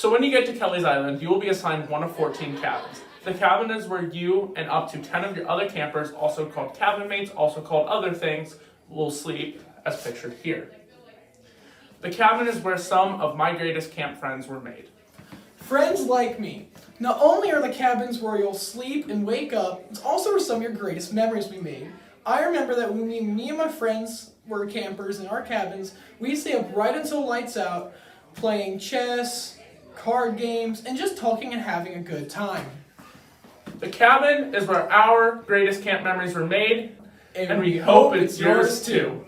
So when you get to Kelly's Island, you will be assigned one of 14 cabins. The cabin is where you and up to 10 of your other campers, also called cabin mates, also called other things, will sleep, as pictured here. The cabin is where some of my greatest camp friends were made. Friends like me. Not only are the cabins where you'll sleep and wake up, it's also where some of your greatest memories we made. I remember that when me and my friends were campers in our cabins, we'd stay up right until lights out, playing chess, card games, and just talking and having a good time. The cabin is where our greatest camp memories were made, and we hope it's yours too.